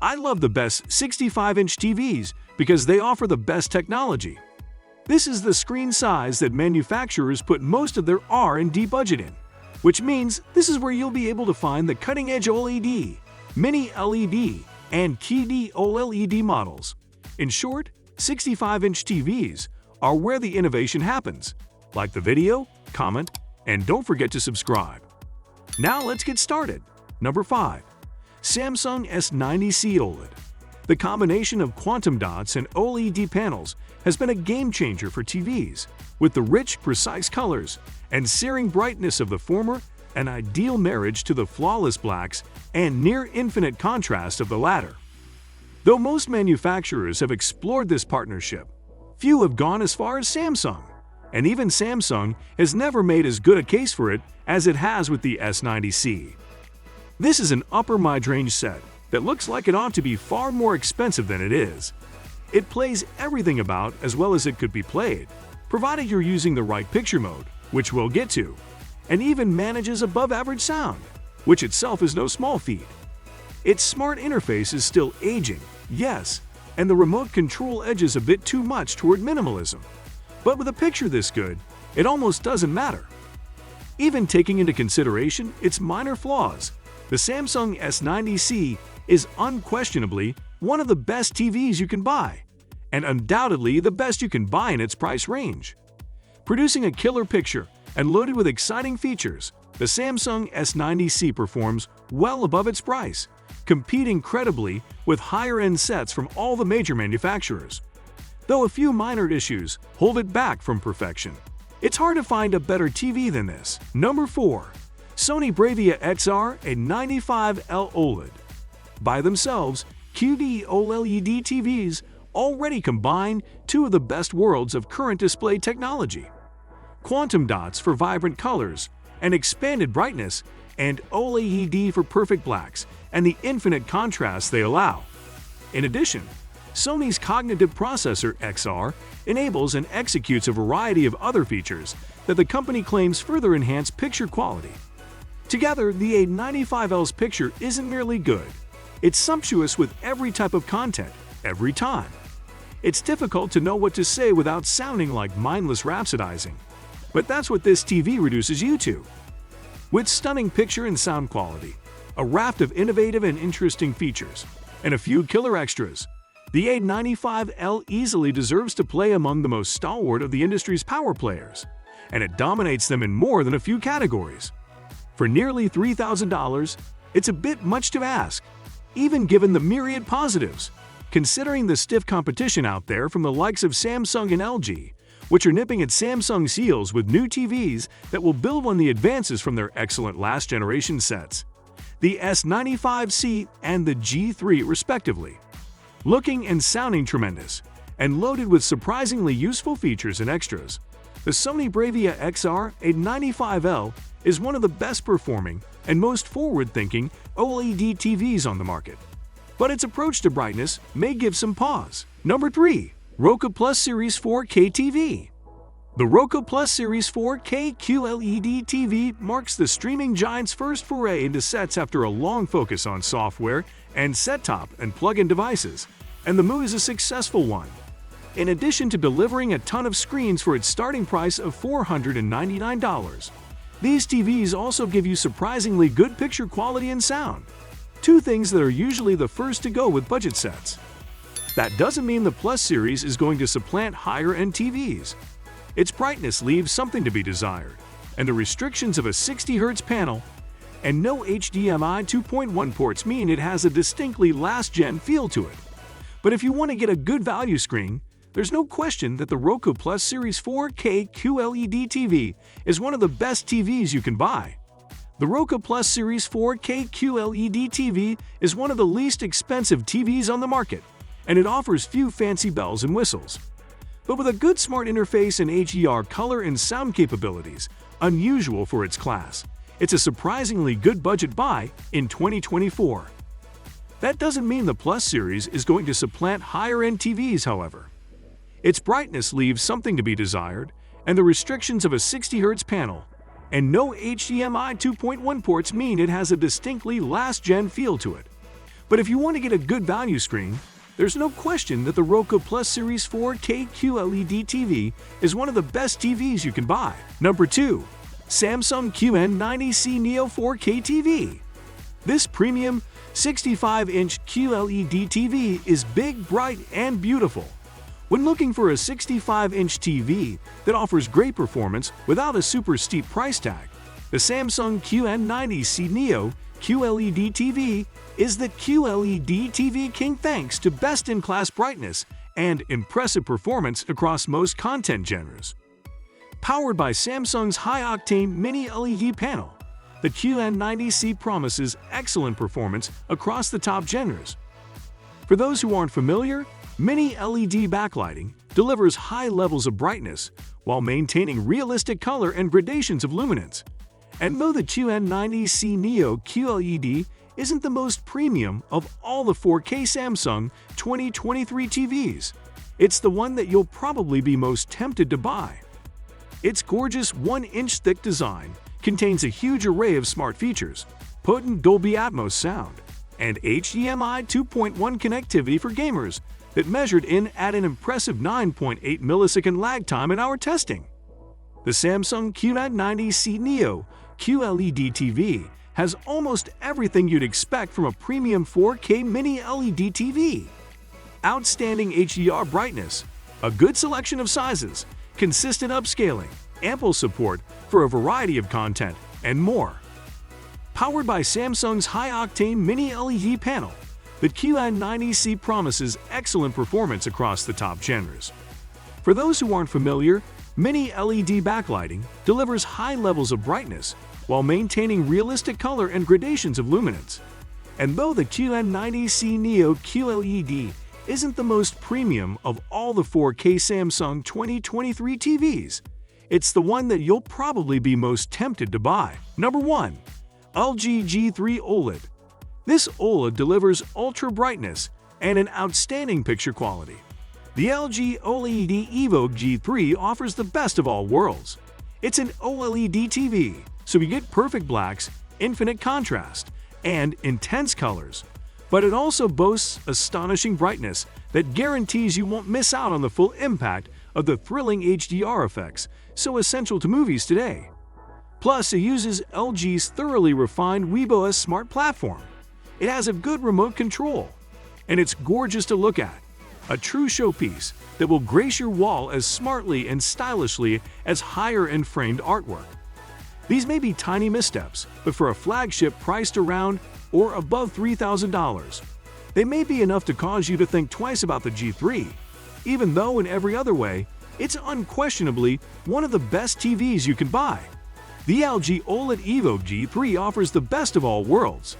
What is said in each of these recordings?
I love the best 65-inch TVs because they offer the best technology. This is the screen size that manufacturers put most of their R&D budget in, which means this is where you'll be able to find the cutting-edge OLED, Mini LED, and QD OLED models. In short, 65-inch TVs are where the innovation happens. Like the video, comment, and don't forget to subscribe. Now let's get started. Number 5. Samsung S90C OLED. The combination of quantum dots and OLED panels has been a game-changer for TVs, with the rich, precise colors and searing brightness of the former an ideal marriage to the flawless blacks and near-infinite contrast of the latter. Though most manufacturers have explored this partnership, few have gone as far as Samsung, and even Samsung has never made as good a case for it as it has with the S90C. This is an upper mid-range set that looks like it ought to be far more expensive than it is. It plays everything about as well as it could be played, provided you're using the right picture mode, which we'll get to, and even manages above-average sound, which itself is no small feat. Its smart interface is still aging, yes, and the remote control edges a bit too much toward minimalism. But with a picture this good, it almost doesn't matter. Even taking into consideration its minor flaws, the Samsung S90C is unquestionably one of the best TVs you can buy, and undoubtedly the best you can buy in its price range. Producing a killer picture and loaded with exciting features, the Samsung S90C performs well above its price, competing credibly with higher-end sets from all the major manufacturers. Though a few minor issues hold it back from perfection, it's hard to find a better TV than this. Number 4. Sony Bravia XR95L OLED. By themselves, QD OLED TVs already combine two of the best worlds of current display technology: quantum dots for vibrant colors and expanded brightness, and OLED for perfect blacks and the infinite contrast they allow. In addition, Sony's cognitive processor XR enables and executes a variety of other features that the company claims further enhance picture quality. Together, the A95L's picture isn't merely good, it's sumptuous with every type of content, every time. It's difficult to know what to say without sounding like mindless rhapsodizing, but that's what this TV reduces you to. With stunning picture and sound quality, a raft of innovative and interesting features, and a few killer extras, the A95L easily deserves to play among the most stalwart of the industry's power players, and it dominates them in more than a few categories. For nearly $3,000, it's a bit much to ask, even given the myriad positives, considering the stiff competition out there from the likes of Samsung and LG, which are nipping at Samsung's heels with new TVs that will build on the advances from their excellent last-generation sets, the S95C and the G3 respectively. Looking and sounding tremendous, and loaded with surprisingly useful features and extras, the Sony Bravia XR95L is one of the best performing and most forward-thinking OLED TVs on the market. But its approach to brightness may give some pause. Number 3. Roku Plus Series 4K TV. The Roku Plus Series 4K QLED TV marks the streaming giant's first foray into sets after a long focus on software and set-top and plug-in devices, and the move is a successful one. In addition to delivering a ton of screens for its starting price of $499, these TVs also give you surprisingly good picture quality and sound, two things that are usually the first to go with budget sets. That doesn't mean the Plus series is going to supplant higher-end TVs. Its brightness leaves something to be desired, and the restrictions of a 60Hz panel and no HDMI 2.1 ports mean it has a distinctly last-gen feel to it. But if you want to get a good value screen, there's no question that the Roku Plus Series 4K QLED TV is one of the best TVs you can buy. The Roku Plus Series 4K QLED TV is one of the least expensive TVs on the market, and it offers few fancy bells and whistles. But with a good smart interface and HDR color and sound capabilities, unusual for its class, it's a surprisingly good budget buy in 2024. That doesn't mean the Plus series is going to supplant higher-end TVs, however. Its brightness leaves something to be desired, and the restrictions of a 60Hz panel and no HDMI 2.1 ports mean it has a distinctly last-gen feel to it. But if you want to get a good value screen, there's no question that the Roku Plus Series 4K QLED TV is one of the best TVs you can buy. Number 2. Samsung QN90C Neo 4K TV. This premium 65-inch QLED TV is big, bright, and beautiful. When looking for a 65-inch TV that offers great performance without a super steep price tag, the Samsung QN90C Neo QLED TV is the QLED TV king thanks to best-in-class brightness and impressive performance across most content genres. Powered by Samsung's high-octane mini LED panel, the QN90C promises excellent performance across the top genres. For those who aren't familiar, mini LED backlighting delivers high levels of brightness while maintaining realistic color and gradations of luminance. And though the QN90C Neo QLED isn't the most premium of all the 4K Samsung 2023 TVs, it's the one that you'll probably be most tempted to buy. Its gorgeous 1-inch thick design contains a huge array of smart features, potent Dolby Atmos sound, and HDMI 2.1 connectivity for gamers that measured in at an impressive 9.8 millisecond lag time in our testing. The Samsung QN90C Neo QLED TV has almost everything you'd expect from a premium 4K mini LED TV. Outstanding HDR brightness, a good selection of sizes, consistent upscaling, ample support for a variety of content, and more. Powered by Samsung's high-octane mini LED panel, the QN90C promises excellent performance across the top genres. For those who aren't familiar, mini LED backlighting delivers high levels of brightness while maintaining realistic color and gradations of luminance. And though the QN90C Neo QLED isn't the most premium of all the 4K Samsung 2023 TVs, it's the one that you'll probably be most tempted to buy. Number 1. LG G3 OLED. This OLED delivers ultra brightness and an outstanding picture quality. The LG OLED Evoke G3 offers the best of all worlds. It's an OLED TV, so you get perfect blacks, infinite contrast, and intense colors. But it also boasts astonishing brightness that guarantees you won't miss out on the full impact of the thrilling HDR effects so essential to movies today. Plus, it uses LG's thoroughly refined webOS smart platform. It has a good remote control, and it's gorgeous to look at. A true showpiece that will grace your wall as smartly and stylishly as higher-end framed artwork. These may be tiny missteps, but for a flagship priced around or above $3,000, they may be enough to cause you to think twice about the G3, even though in every other way, it's unquestionably one of the best TVs you can buy. The LG OLED Evoke G3 offers the best of all worlds.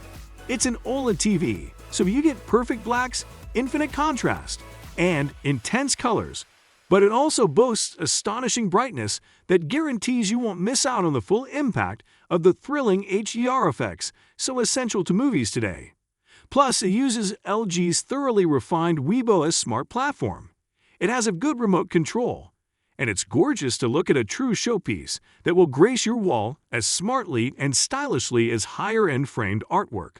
It's an OLED TV, so you get perfect blacks, infinite contrast, and intense colors, but it also boasts astonishing brightness that guarantees you won't miss out on the full impact of the thrilling HDR effects so essential to movies today. Plus, it uses LG's thoroughly refined webOS smart platform. It has a good remote control, and it's gorgeous to look at, a true showpiece that will grace your wall as smartly and stylishly as higher-end framed artwork.